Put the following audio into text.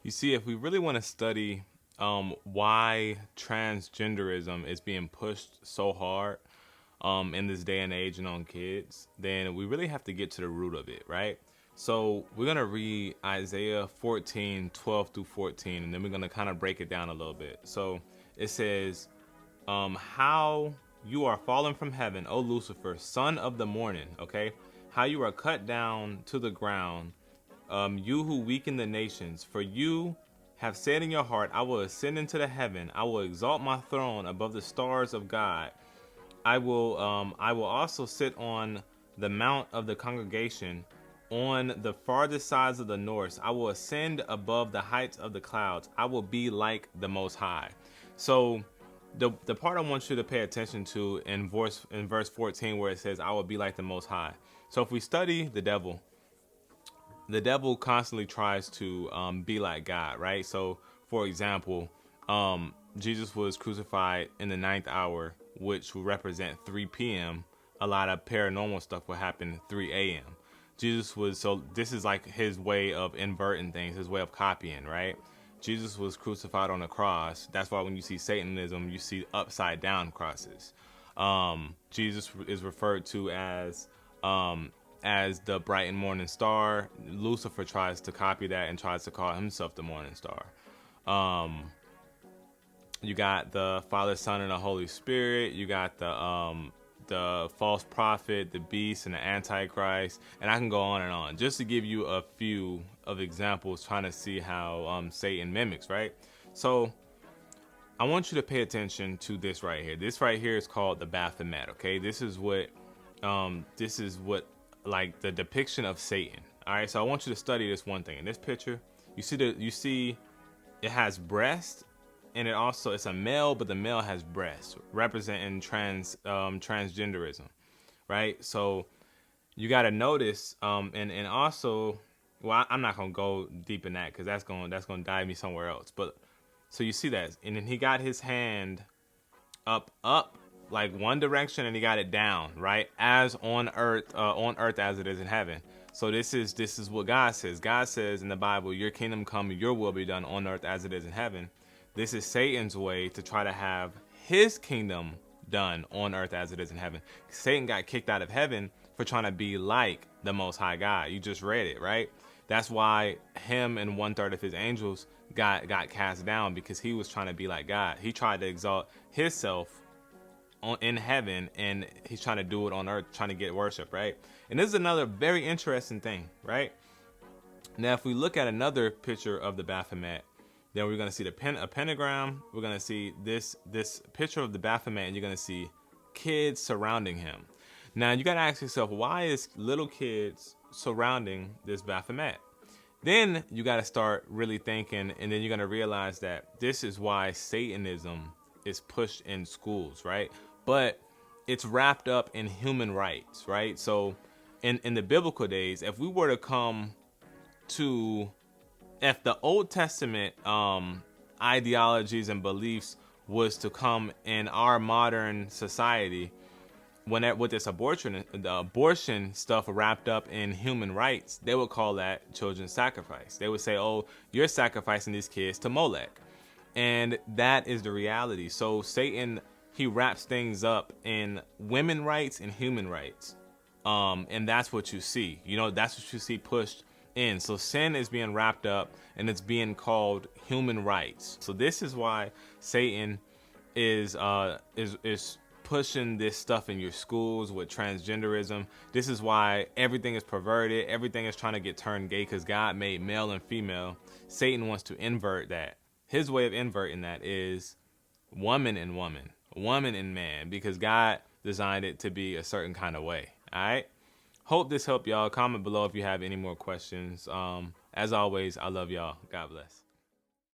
You see, if we really want to study why transgenderism is being pushed so hard in this day and age and on kids, then we really have to get to the root of it, right? So we're going to read Isaiah 14:12 through 14, and then we're going to kind of break it down a little bit. So it says, how you are fallen from heaven, O Lucifer, son of the morning, okay? How you are cut down to the ground, you who weaken the nations. For you have said in your heart, I will ascend into the heaven. I will exalt my throne above the stars of God. I will also sit on the mount of the congregation on the farthest sides of the north. I will ascend above the heights of the clouds. I will be like the Most High. So the part I want you to pay attention to in verse 14, where it says, I will be like the Most High. So if we study the devil constantly tries to be like God, right? So for example, Jesus was crucified in the ninth hour, which would represent 3 p.m. A lot of paranormal stuff will happen 3 a.m. So this is like his way of inverting things, his way of copying, right? Jesus was crucified on a cross. That's why when you see Satanism, you see upside down crosses. Jesus is referred to as the bright and morning star. Lucifer tries to copy that and tries to call himself the morning star. You got the Father, Son, and the Holy Spirit. You got the false prophet, the beast, and the Antichrist, and I can go on and on. Just to give you a few of examples, trying to see how Satan mimics, right? So I want you to pay attention to this right here. This right here is called the Baphomet. Okay, this is what like the depiction of Satan. All right, so I want you to study this one thing. In this picture, you see it has breast, and it's a male, but the male has breasts, representing transgenderism, right? So you got to notice, and also, well, I'm not gonna go deep in that because that's gonna dive me somewhere else. But so you see that, and then he got his hand up like one direction, and he got it down, right, as on earth as it is in heaven. So this is what God says. God says in the Bible, your kingdom come, your will be done on earth as it is in heaven. This is Satan's way to try to have his kingdom done on earth as it is in heaven. Satan got kicked out of heaven for trying to be like the Most High God. You just read it, right? That's why him and 1/3 of his angels got cast down, because he was trying to be like God. He tried to exalt himself in heaven, and he's trying to do it on earth, trying to get worship, right? And this is another very interesting thing, right? Now, if we look at another picture of the Baphomet, then we're going to see a pentagram. We're going to see this picture of the Baphomet, and you're going to see kids surrounding him. Now, you got to ask yourself, why is little kids surrounding this Baphomet? Then you got to start really thinking, and then you're going to realize that this is why Satanism is pushed in schools, right? But it's wrapped up in human rights, right? So in the biblical days, if we were to come to, if the Old Testament ideologies and beliefs was to come in our modern society, with this abortion stuff wrapped up in human rights, they would call that children's sacrifice. They would say, oh, you're sacrificing these kids to Molech. And that is the reality. So Satan, he wraps things up in women rights and human rights. And that's what you see. That's what you see pushed in. So sin is being wrapped up, and it's being called human rights. So this is why Satan is pushing this stuff in your schools with transgenderism. This is why everything is perverted. Everything is trying to get turned gay, because God made male and female. Satan wants to invert that. His way of inverting that is woman and woman, woman and man, because God designed it to be a certain kind of way. All right. Hope this helped y'all. Comment below if you have any more questions. As always, I love y'all. God bless.